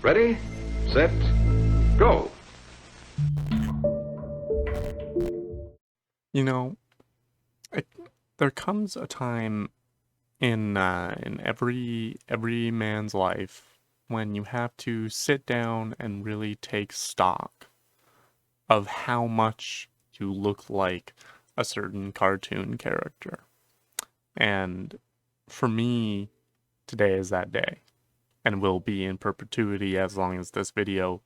Ready, set, go. You know, it, there comes a time in every man's life when you have to sit down and really take stock of how much you look like a certain cartoon character. And for me, today is that day, and will be in perpetuity as long as this video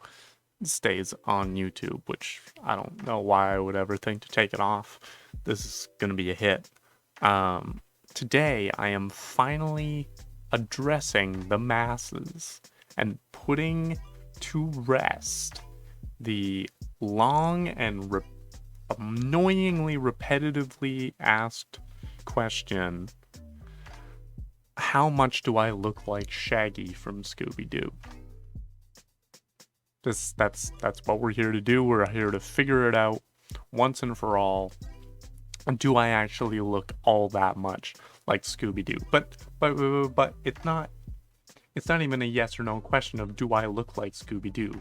stays on YouTube, which I don't know why I would ever think to take it off. This is going to be a hit. Today, I am finally addressing the masses and putting to rest the long and annoyingly repetitively asked question, how much do I look like Shaggy from Scooby-Doo? That's what we're here to do. We're here to figure it out once and for all. Do I actually look all that much like Scooby-Doo? But it's not even a yes or no question of do I look like Scooby-Doo.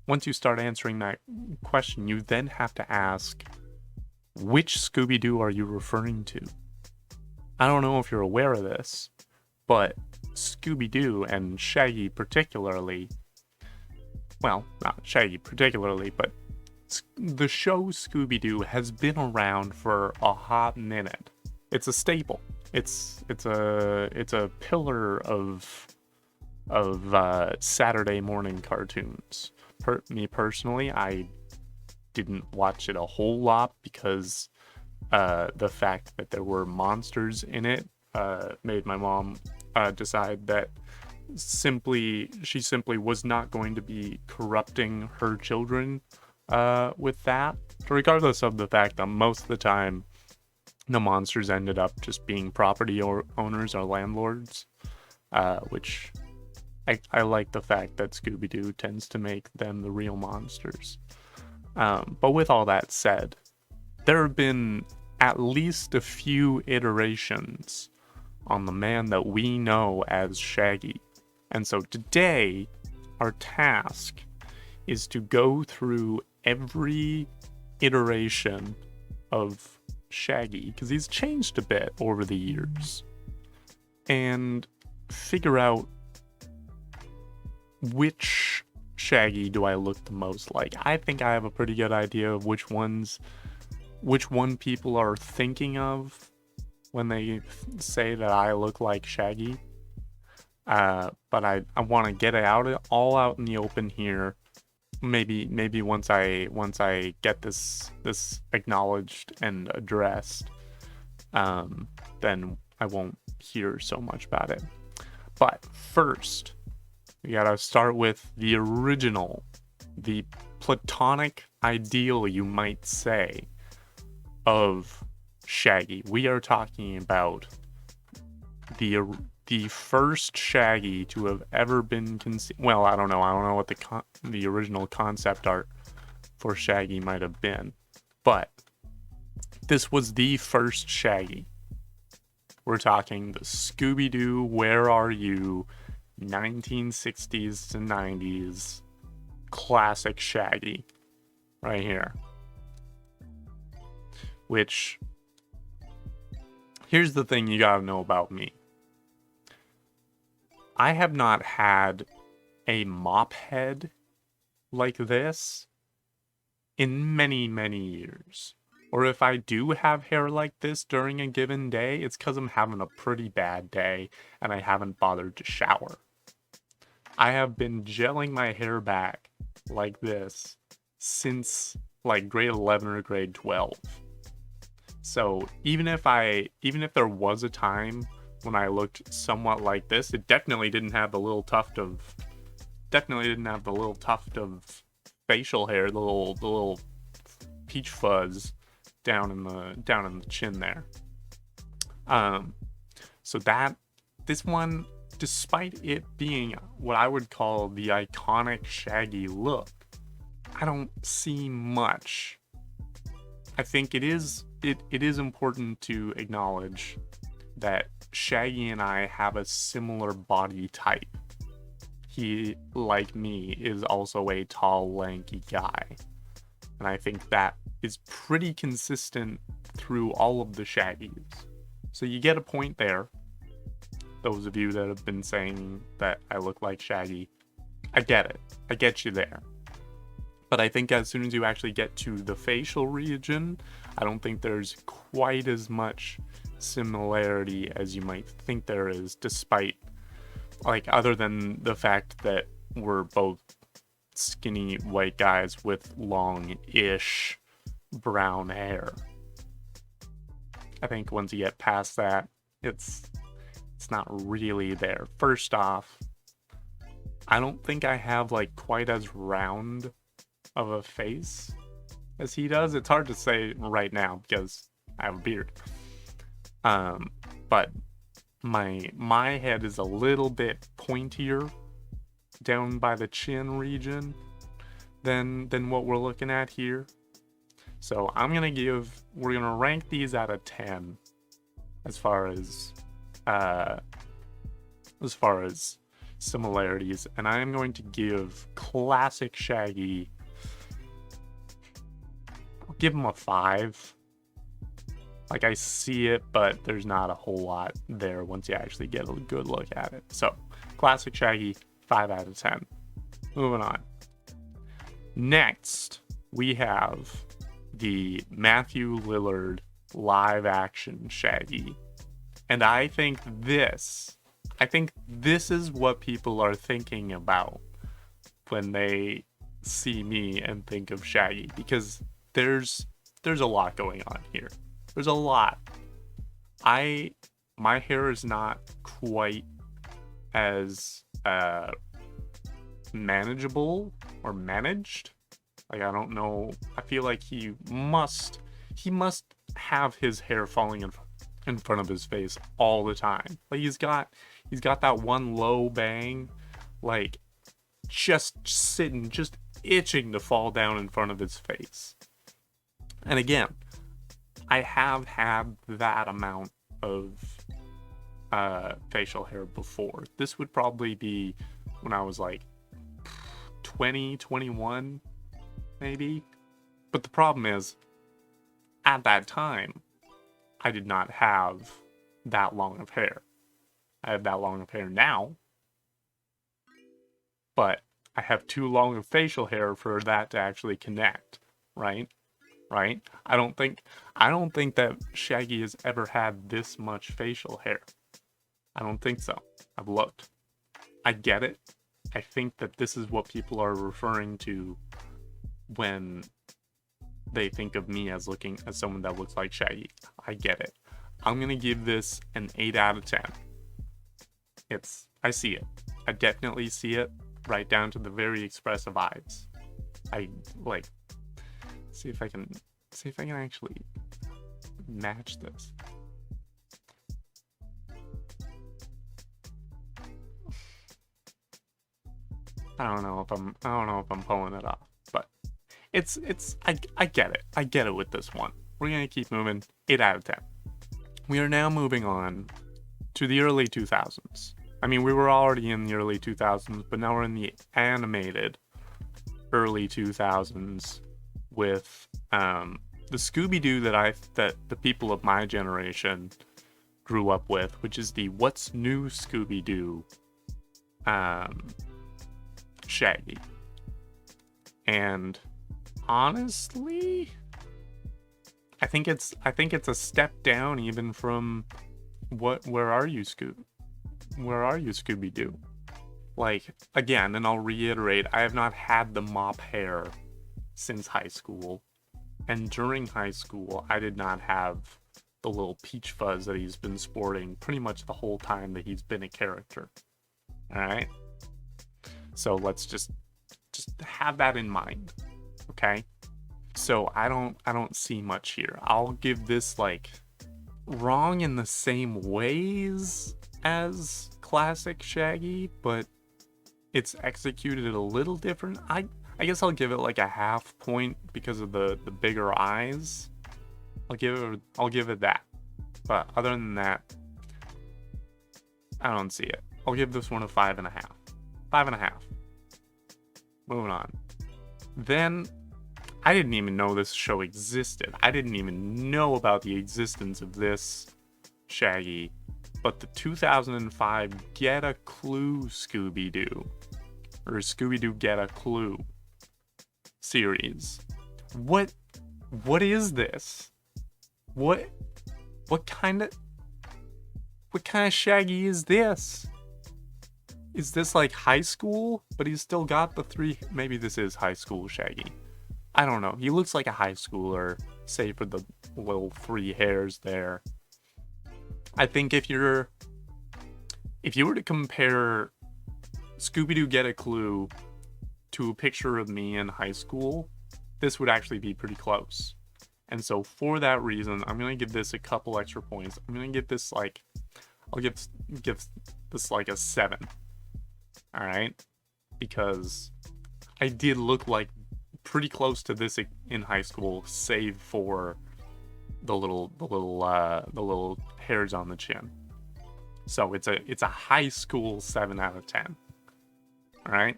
Once you start answering that question, you then have to ask, which Scooby-Doo are you referring to? I don't know if you're aware of this, but Scooby-Doo and Shaggy particularly, well, not Shaggy particularly, but the show Scooby-Doo has been around for a hot minute. It's a staple. It's a pillar of Saturday morning cartoons. Me personally, I didn't watch it a whole lot because the fact that there were monsters in it made my mom decide that she simply was not going to be corrupting her children with that, regardless of the fact that most of the time the monsters ended up just being property owners or landlords, which I like the fact that Scooby-Doo tends to make them the real monsters. But with all that said, there have been at least a few iterations on the man that we know as Shaggy. And so today, our task is to go through every iteration of Shaggy, because he's changed a bit over the years, and figure out which Shaggy do I look the most like. I think I have a pretty good idea of which one people are thinking of when they say that I look like Shaggy. But I want to get it all out in the open here. Maybe once I get this acknowledged and addressed, then I won't hear so much about it. But first, we gotta start with the original, the platonic ideal, you might say, of Shaggy. We are talking about the first Shaggy to have ever been conceived. Well, I don't know what the original concept art for Shaggy might have been, but this was the first Shaggy. We're talking the Scooby-Doo Where Are You 1960s to 90s classic Shaggy right here. Which, here's the thing you gotta know about me. I have not had a mop head like this in many, many years. Or if I do have hair like this during a given day, it's because I'm having a pretty bad day and I haven't bothered to shower. I have been gelling my hair back like this since like grade 11 or grade 12. So even if there was a time when I looked somewhat like this, it definitely didn't have the little tuft of facial hair, the little peach fuzz down in the chin there. So this one, despite it being what I would call the iconic Shaggy look, I don't see much. I think it is important to acknowledge that Shaggy and I have a similar body type. he, like me, is also a tall, lanky guy. And I think that is pretty consistent through all of the Shaggies. So you get a point there. Those of you that have been saying that I look like Shaggy, I get it. I get you there. But I think as soon as you actually get to the facial region, I don't think there's quite as much similarity as you might think there is, despite, like, other than the fact that we're both skinny white guys with long-ish brown hair. I think once you get past that, it's not really there. First off, I don't think I have like quite as round of a face as he does. It's hard to say right now because I have a beard. But my head is a little bit pointier down by the chin region than what we're looking at here. So we're gonna rank these out of 10 as far as similarities, and I am going to give classic Shaggy, I'll give him a 5. Like, I see it, but there's not a whole lot there once you actually get a good look at it. So, classic Shaggy, 5 out of 10. Moving on. Next, we have the Matthew Lillard live action Shaggy. And I think this is what people are thinking about when they see me and think of Shaggy, because there's a lot going on here. There's a lot. My hair is not quite as manageable or managed. Like, I don't know. I feel like he must have his hair falling in front of his face all the time. Like, he's got that one low bang, like, just sitting, just itching to fall down in front of his face. And again, I have had that amount of facial hair before. This would probably be when I was like 20, 21, maybe. But the problem is, at that time, I did not have that long of hair. I have that long of hair now, but I have too long of facial hair for that to actually connect, right? Right? I don't think that Shaggy has ever had this much facial hair. I don't think so. I've looked. I get it. I think that this is what people are referring to when they think of me as someone that looks like Shaggy. I get it. I'm gonna give this an 8 out of 10. I see it. I definitely see it, right down to the very expressive eyes. I like. See if I can actually match this. I don't know if I'm pulling it off, but I get it. I get it with this one. We're gonna keep moving. 8 out of 10. We are now moving on to the early 2000s. I mean, we were already in the early 2000s, but now we're in the animated early 2000s with the Scooby-Doo that the people of my generation grew up with, which is the What's New Scooby-Doo Shaggy. And honestly, I think it's a step down even from Where Are You Scooby-Doo? Like, again, and I'll reiterate, I have not had the mop hair since high school. And during high school, I did not have the little peach fuzz that he's been sporting pretty much the whole time that he's been a character. Alright? So let's just have that in mind. Okay? So I don't see much here. I'll give this, like, wrong in the same ways as classic Shaggy, but it's executed a little different. I guess I'll give it like a half point because of the bigger eyes. I'll give it that. But other than that, I don't see it. I'll give this one a 5.5. 5.5. Moving on. Then, I didn't even know this show existed. I didn't even know about the existence of this Shaggy. But the 2005 Get a Clue Scooby-Doo, or Scooby-Doo Get a Clue series. What is this? What kind of Shaggy is this? Is this like high school? But he's still got the three. Maybe this is high school Shaggy. I don't know. He looks like a high schooler, save for the little 3 hairs there. I think if you were to compare Scooby-Doo Get a Clue to a picture of me in high school, this would actually be pretty close. And so for that reason, I'm going to give this a couple extra points. I'm going to give this like, I'll give this like a 7. All right? Because I did look like pretty close to this in high school, save for the little hairs on the chin. So it's a high school 7 out of 10. All right?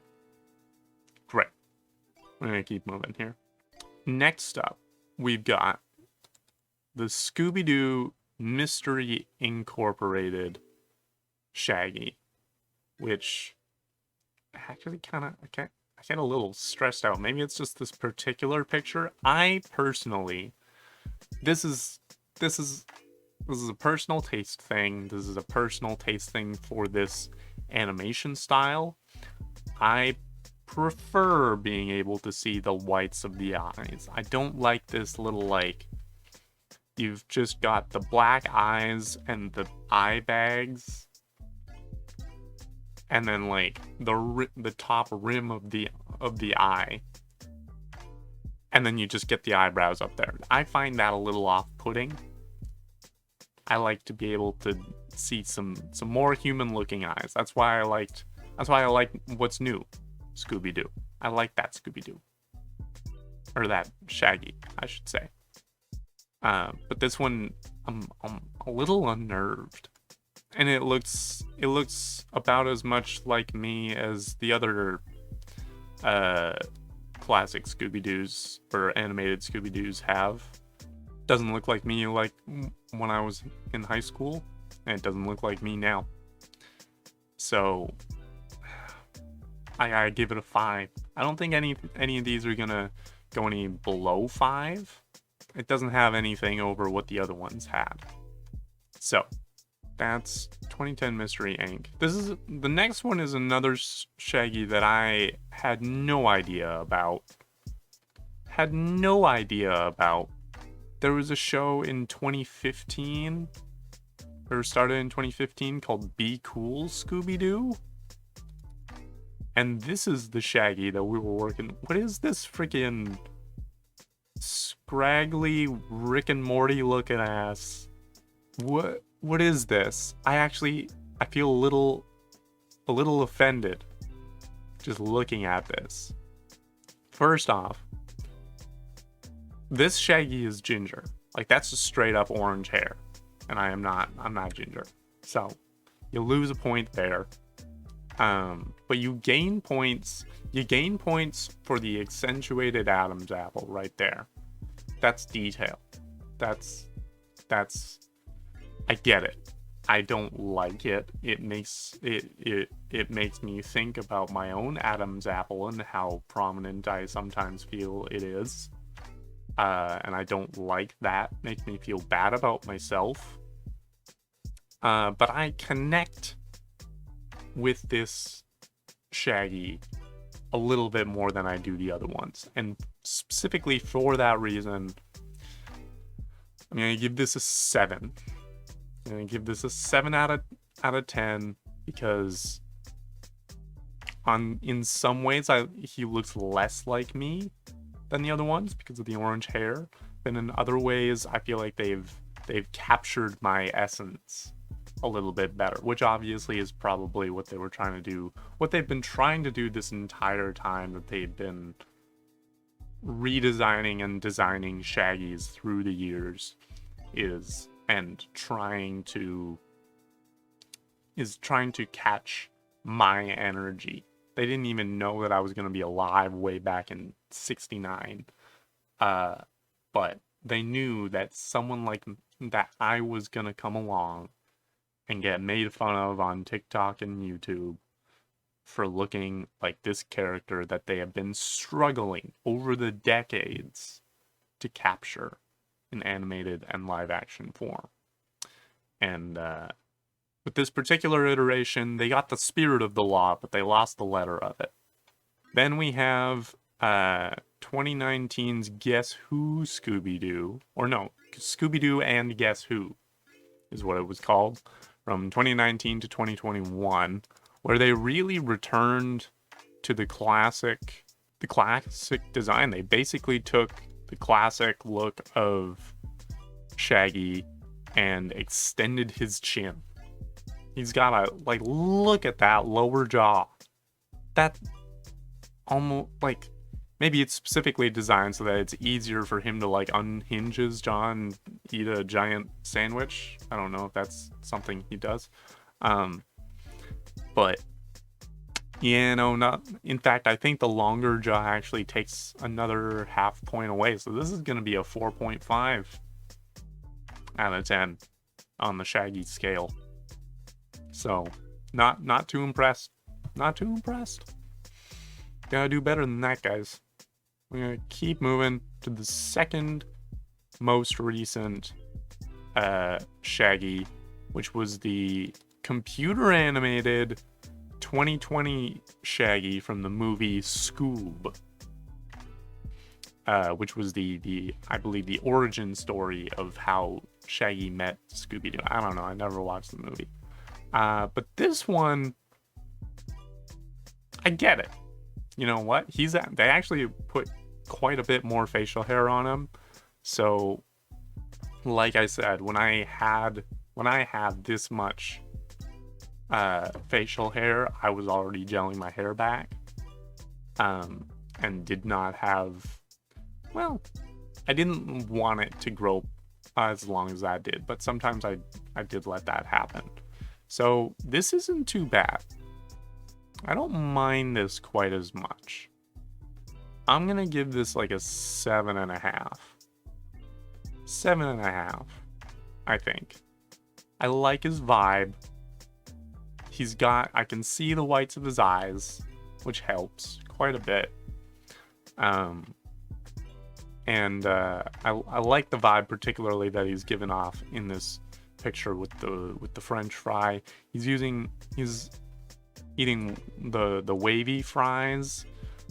Great. We're going to keep moving here. Next up, we've got the Scooby-Doo Mystery Incorporated Shaggy, which actually kind of, I get a little stressed out. Maybe it's just this particular picture. I personally, this is a personal taste thing. This is a personal taste thing for this animation style. I prefer being able to see the whites of the eyes. I don't like this little, like, you've just got the black eyes and the eye bags, and then like the top rim of the eye, and then you just get the eyebrows up there. I find that a little off-putting. I like to be able to see some more human-looking eyes. That's why I like What's New Scooby-Doo. I like that Scooby-Doo, or that Shaggy, I should say. But this one, I'm a little unnerved, and it looks about as much like me as the other classic Scooby-Doos or animated Scooby-Doos have. Doesn't look like me like when I was in high school, and it doesn't look like me now. So I give it a 5. I don't think any of these are gonna go any below 5. It doesn't have anything over what the other ones had. So that's 2010 Mystery Inc. The next one is another Shaggy that I had no idea about. There was a show in 2015, or started in 2015, called Be Cool Scooby-Doo. And this is the Shaggy that we were working. What is this freaking scraggly Rick and Morty looking ass? What is this? I feel a little offended just looking at this. First off, this Shaggy is ginger. Like, that's just straight up orange hair. And I'm not ginger. So you lose a point there. But you gain points for the accentuated Adam's apple right there. That's detail. That's I get it. I don't like it. It makes me think about my own Adam's apple and how prominent I sometimes feel it is. And I don't like that. Makes me feel bad about myself. But I connect with this Shaggy a little bit more than I do the other ones. And specifically for that reason, I'm going to give this a 7. I'm going to give this a 7 out of 10 because in some ways he looks less like me than the other ones because of the orange hair. But in other ways, I feel like they've captured my essence a little bit better, which obviously is probably what they were trying to do. What they've been trying to do this entire time that they've been redesigning and designing Shaggies through the years is trying to catch my energy They didn't even know that I was going to be alive way back in 69. But they knew that someone like that I was going to come along and get made fun of on TikTok and YouTube for looking like this character that they have been struggling over the decades to capture in animated and live action form. And with this particular iteration, they got the spirit of the law, but they lost the letter of it. Then we have 2019's Guess Who Scooby-Doo, or no, Scooby-Doo and Guess Who is what it was called, from 2019 to 2021, where they really returned to the classic design. They basically took the classic look of Shaggy and extended his chin. He's got a, like, look at that lower jaw. That almost, like, maybe it's specifically designed so that it's easier for him to, like, unhinge his jaw and eat a giant sandwich. I don't know if that's something he does. But, yeah, no, not. In fact, I think the longer jaw actually takes another half point away. So this is going to be a 4.5 out of 10 on the Shaggy scale. So, not too impressed. Not too impressed. Gotta do better than that, guys. We're gonna keep moving to the second most recent Shaggy, which was the computer animated 2020 Shaggy from the movie Scoob, which was the I believe the origin story of how Shaggy met Scooby-Doo. I don't know, I never watched the movie. But this one, I get it. You know what? They actually put quite a bit more facial hair on him. So, like I said, when I had this much facial hair, I was already gelling my hair back. And did not have, well, I didn't want it to grow as long as that did, but sometimes I did let that happen. So this isn't too bad. I don't mind this quite as much. I'm gonna give this like a 7.5. 7.5, I think. I like his vibe. I can see the whites of his eyes, which helps quite a bit. And I like the vibe particularly that he's given off in this picture with the French fry. He's eating the wavy fries,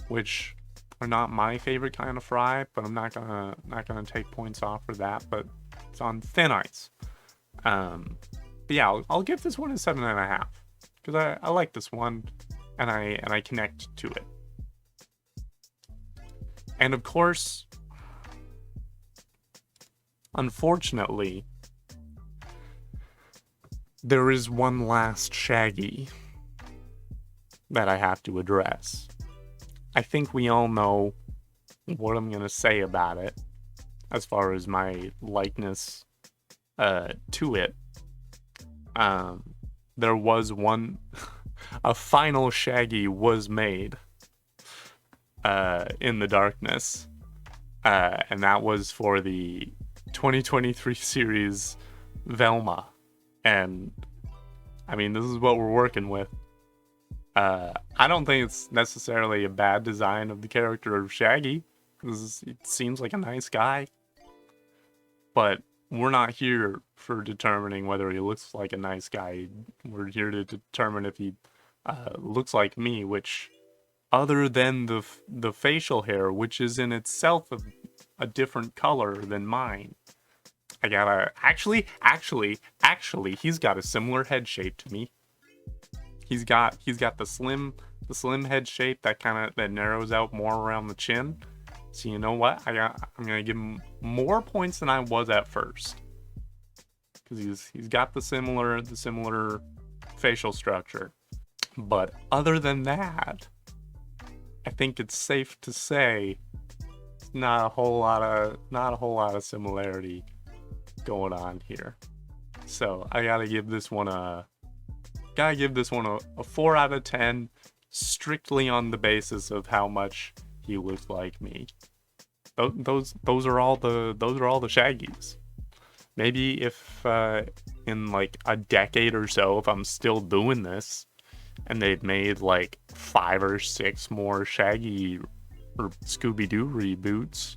which are not my favorite kind of fry, but I'm not gonna take points off for that. But it's on thin ice. But yeah, I'll give this one a 7.5 because I like this one, and I connect to it. And of course, unfortunately, there is one last Shaggy that I have to address. I think we all know what I'm going to say about it as far as my likeness to it. There was a final Shaggy was made in the darkness, and that was for the 2023 series Velma. And I mean, this is what we're working with. I don't think it's necessarily a bad design of the character of Shaggy, because it seems like a nice guy. But we're not here for determining whether he looks like a nice guy. We're here to determine if he looks like me, which, other than the facial hair, which is in itself a different color than mine. I gotta actually, he's got a similar head shape to me. He's got the slim head shape that narrows out more around the chin. So you know what? I'm gonna give him more points than I was at first, because he's got the similar facial structure. But other than that, I think it's safe to say not a whole lot of similarity going on here. So I gotta give this one a 4 out of 10. strictly on the basis of how much he looked like me. Those are all the Shaggies. Maybe if in like a decade or so, if I'm still doing this, and they've made like 5 or 6 more Shaggy or Scooby-Doo reboots,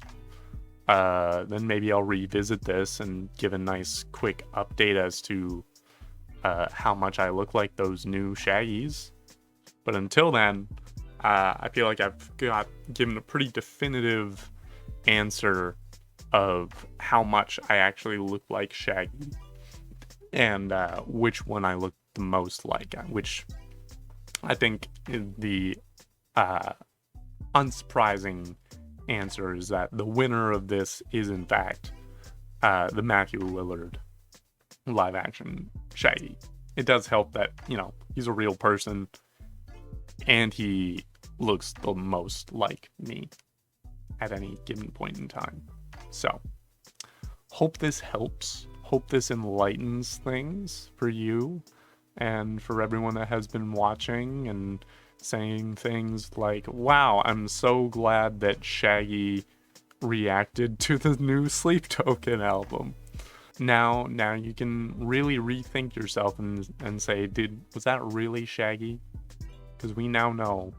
then maybe I'll revisit this and give a nice quick update as to how much I look like those new Shaggies. But until then, I feel like I've given a pretty definitive answer of how much I actually look like Shaggy, and which one I look the most like, which I think the unsurprising answer is that the winner of this is in fact the Matthew Lillard live action Shaggy. It does help that, you know, he's a real person and he looks the most like me at any given point in time. So, hope this helps. Hope this enlightens things for you and for everyone that has been watching and saying things like, wow, I'm so glad that Shaggy reacted to the new Sleep Token album. Now you can really rethink yourself and say, was that really Shaggy? Because we now know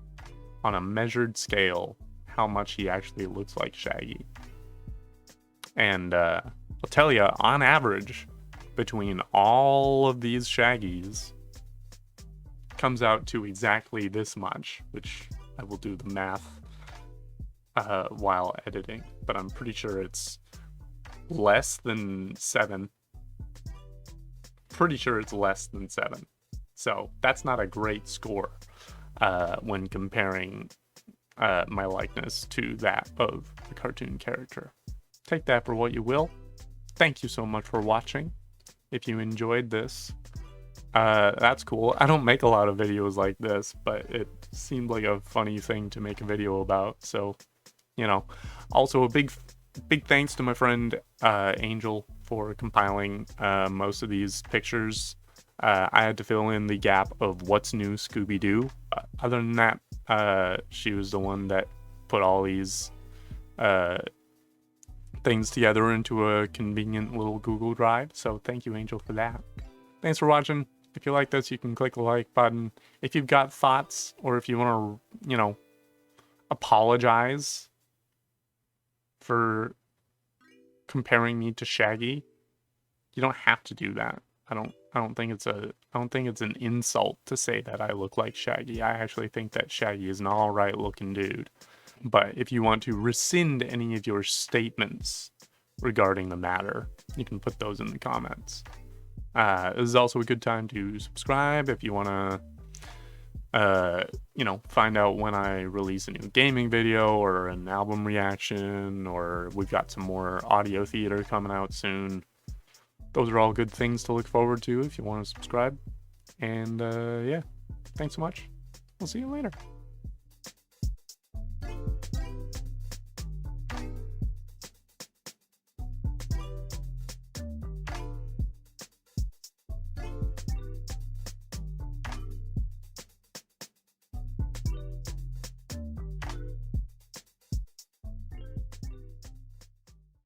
on a measured scale how much he actually looks like Shaggy. And I'll tell you, on average, between all of these Shaggies, comes out to exactly this much, which I will do the math while editing, but I'm pretty sure it's less than 7. Pretty sure it's less than 7. So that's not a great score when comparing my likeness to that of a cartoon character. Take that for what you will. Thank you so much for watching. If you enjoyed this, that's cool. I don't make a lot of videos like this, but it seemed like a funny thing to make a video about. So, you know, also a big thanks to my friend Angel for compiling most of these pictures. I had to fill in the gap of what's new Scooby-Doo. Other than that, she was the one that put all these things together into a convenient little Google Drive. So thank you, Angel, for that. Thanks for watching. If you like this, you can click the like button. If you've got thoughts, or if you want to, you know, apologize for comparing me to Shaggy, you don't have to do that. I don't think it's an insult to say that I look like Shaggy. I actually think that Shaggy is an alright looking dude. But if you want to rescind any of your statements regarding the matter, you can put those in the comments. This is also a good time to subscribe if you want to, you know, find out when I release a new gaming video or an album reaction, or we've got some more audio theater coming out soon. Those are all good things to look forward to if you want to subscribe. And yeah, thanks so much. We'll see you later.